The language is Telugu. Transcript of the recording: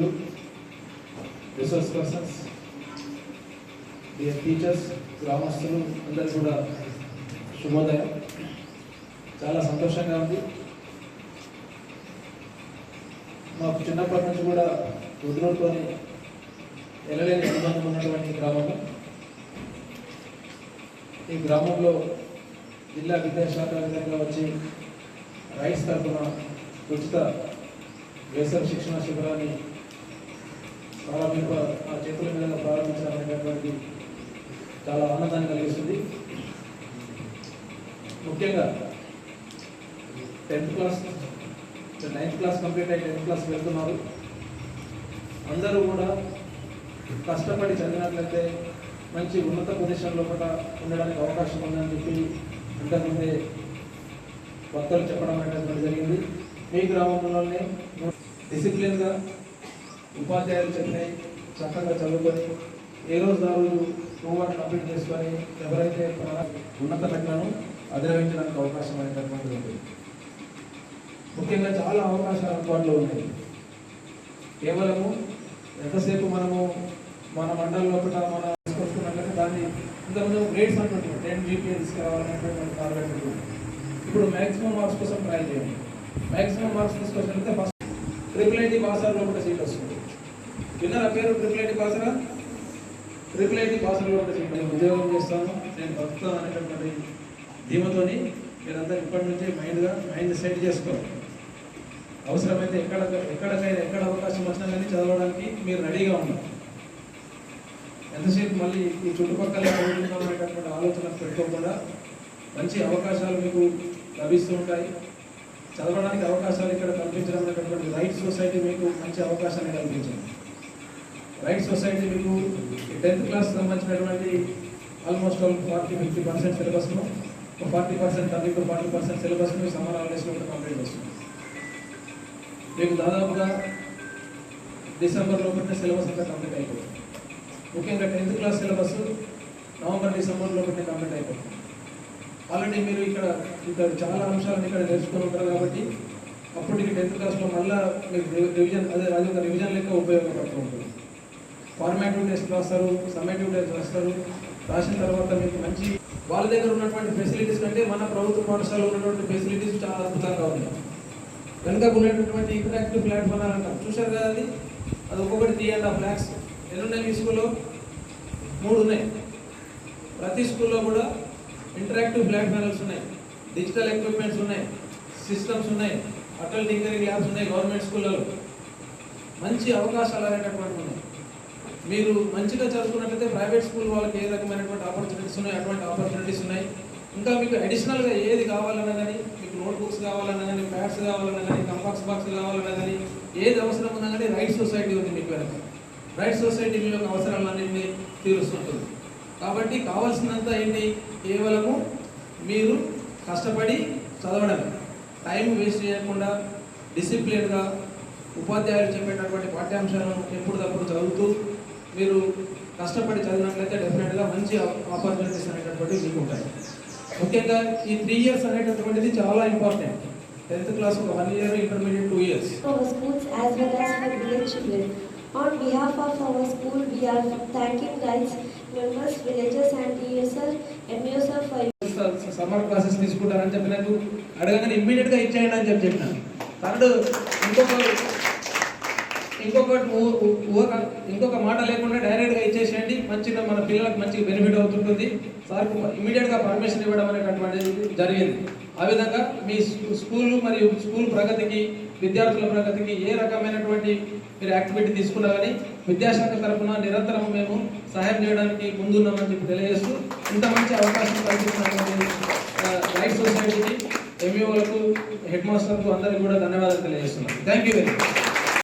మిత్రులు, రిసోర్స్ పర్సన్స్, డియర్ టీచర్స్, గ్రామస్తులు అందరూ కూడా శుభోదయం. చాలా సంతోషంగా ఉంది. మాకు చిన్నప్పటి నుంచి కూడా రుద్రుడితోని ఎనలేని అనుబంధం ఉన్నటువంటి గ్రామంలో, ఈ గ్రామంలో జిల్లా విద్యాశాఖ విధంగా వచ్చి రైట్స్ తరఫున ఉచిత వేసవి శిక్షణ శిబిరాన్ని ఆ చేతుల మీద ప్రారంభించాలనేటటువంటి చాలా ఆనందాన్ని కలిగిస్తుంది. ముఖ్యంగా 10th class 9th class complete అయ్యి 10th క్లాస్ వెళ్తున్నారు. అందరూ కూడా కష్టపడి చదివినట్లయితే మంచి ఉన్నత పొజిషన్లో కూడా ఉండడానికి అవకాశం ఉందని చెప్పి ఇంతకుముందే వక్తలు చెప్పడం అనేటువంటి జరిగింది. మీ గ్రామంలోనే డిసిప్లిన్గా ఉపాధ్యాయులు చెప్పినాయి చక్కగా చదువుకొని ఏ రోజు ఆ రోజు హోంవర్క్ కంప్లీట్ చేసుకొని ఎవరైతే ఉన్నత ఘటనను అధిగమించడానికి అవకాశం అనేటటువంటిది ఉంది. ముఖ్యంగా చాలా అవకాశాలు అందుబాటులో ఉన్నాయి. కేవలము ఎంతసేపు మనము మన మండలంలో ఒకట మన తీసుకొస్తున్నట్లయితే దాన్ని ఇంతకుముందు గ్రేడ్స్ అంటుంటాం 10 GPA తీసుకురావాలనేటువంటి టార్గెట్ ఉంటుంది. ఇప్పుడు మ్యాక్సిమం మార్క్స్ కోసం ట్రై చేయండి. మ్యాక్సిమం మార్క్స్ తీసుకొచ్చినట్లయితే ఫస్ట్ IIIT పాసర్లో ఒక సీట్ వస్తుంది. విన్నర్ పేరు IIIT పాసరా? IIIT పాసర్లో ఒక సీట్. నేను ఉద్యోగం చేస్తాను, నేను బతుకుతాను అనేటటువంటి ధీమతోని మీరందరూ ఇప్పటి నుంచే మైండ్ సెట్ చేసుకోవాలి. అవసరమైతే ఎక్కడ అవకాశం వచ్చినా కానీ చదవడానికి మీరు రెడీగా ఉండాలి. ఎంతసేపు మళ్ళీ ఈ చుట్టుపక్కల అనేటటువంటి ఆలోచన పెట్టుకోకుండా మంచి అవకాశాలు మీకు లభిస్తూ ఉంటాయి. చదవడానికి అవకాశాలు ఇక్కడ కల్పించడం అనేటటువంటి రైట్ సొసైటీ మీకు మంచి అవకాశాన్ని కల్పించింది. రైట్ సొసైటీ మీకు 10th క్లాస్ సంబంధించినటువంటి ఆల్మోస్ట్ 40-50% సిలబస్ను 40% 30-40% సిలబస్ను సమ్మర్ హాలిడేస్లో కంప్లీట్ చేస్తుంది. మీకు దాదాపుగా డిసెంబర్లో పెట్టిన సిలబస్ అంతా కంప్లీట్ అయిపోతుంది. ముఖ్యంగా 10th క్లాస్ సిలబస్ నవంబర్-డిసెంబర్లో పెట్టిన కంప్లీట్ అయిపోతుంది. ఆల్రెడీ మీరు ఇక్కడ చాలా అంశాలను ఇక్కడ నేర్చుకుని ఉంటారు కాబట్టి అప్పటికి 10th క్లాస్లో మళ్ళీ మీకు రివిజన్ అది ఒక రివిజన్ లెక్క ఉపయోగపడుతూ ఉంటుంది. ఫార్మాటివ్ టెస్ట్ రాస్తారు, సమ్మేటివ్ టెస్ట్ రాస్తారు. రాసిన తర్వాత మీకు మంచి వాళ్ళ దగ్గర ఉన్నటువంటి ఫెసిలిటీస్ కంటే మన ప్రభుత్వ పాఠశాలలో ఉన్నటువంటి ఫెసిలిటీస్ చాలా అద్భుతంగా ఉన్నాయి. వెనుక ఉన్నటువంటి ఇంటరాక్టివ్ ప్లాట్ఫామ్ అని అంటారు, చూశారు కదా, అది ఒక్కొక్కటి 3.5 lakhs. ఎన్ని ఉన్నాయి మీ స్కూల్లో? 3 ఉన్నాయి. ప్రతి స్కూల్లో కూడా ఇంటరాక్టివ్ ప్లాట్ఫామ్స్ ఉన్నాయి, డిజిటల్ ఎక్విప్మెంట్స్ ఉన్నాయి, సిస్టమ్స్ ఉన్నాయి, అటల్ టింకరింగ్ ల్యాబ్స్ ఉన్నాయి. గవర్నమెంట్ స్కూళ్ళలో మంచి అవకాశాలు అనేటటువంటి ఉన్నాయి. మీరు మంచిగా చదువుకున్నట్లయితే ప్రైవేట్ స్కూల్ వాళ్ళకి ఏ రకమైనటువంటి ఆపర్చునిటీస్ ఉన్నాయి, అటువంటి ఆపర్చునిటీస్ ఉన్నాయి. ఇంకా మీకు అడిషనల్గా ఏది కావాలన్నా కానీ, మీకు నోట్బుక్స్ కావాలన్నా కానీ, ప్యాడ్స్ కావాలన్నా కానీ, కంపాక్స్ బాక్స్ కావాలన్నా కానీ, ఏది అవసరం ఉన్నా కానీ రైట్ సొసైటీ ఉంది మీకు వెనక. రైట్ సొసైటీ మీ యొక్క అవసరాలన్నింటినీ తీరుస్తుంటుంది. కాబట్టి కావాల్సినంత ఏంటి, కేవలము మీరు కష్టపడి చదవడం, టైం వేస్ట్ చేయకుండా డిసిప్లిన్గా ఉపాధ్యాయులు చెప్పేటటువంటి పాఠ్యాంశాలను ఎప్పటికప్పుడు చదువుతూ మీరు కష్టపడి చదివినట్లయితే డెఫినెట్గా మంచి ఆపర్చునిటీస్ అనేటటువంటివి మీకు ఉంటాయి. ముఖ్యంగా ఈ 3 years అనేటటువంటిది చాలా ఇంపార్టెంట్. 10th క్లాస్ ఒక 1 year, intermediate 2 years. Our schools as well as for village children. On behalf of our school, we are thanking rights members, villagers and MUSR for summer classes తీసుకుంటారని చెప్పినట్టు అడగగానే ఇమ్మీడియట్గా ఇచ్చేయండి అని చెప్పిన. థర్డ్ ఇంకొక మాట లేకుండా డైరెక్ట్గా ఇచ్చేసేయండి. మంచిగా మన పిల్లలకు మంచిగా బెనిఫిట్ అవుతుంటుంది. సార్ ఇమ్మీడియట్గా పర్మిషన్ ఇవ్వడం అనేటటువంటిది జరిగింది. ఆ విధంగా మీ స్కూల్ మరియు స్కూల్ ప్రగతికి, విద్యార్థుల ప్రగతికి ఏ రకమైనటువంటి మీరు యాక్టివిటీ తీసుకున్నా కానీ విద్యాశాఖ తరఫున నిరంతరం మేము సహాయం చేయడానికి ముందున్నామని చెప్పి తెలియజేస్తూ, ఇంత మంచి అవకాశం కల్పించినటువంటి రైట్ సొసైటీకి, ఎంఈఓలకు, హెడ్ మాస్టర్కు అందరికీ కూడా ధన్యవాదాలు తెలియజేస్తున్నాను. Thank you very much.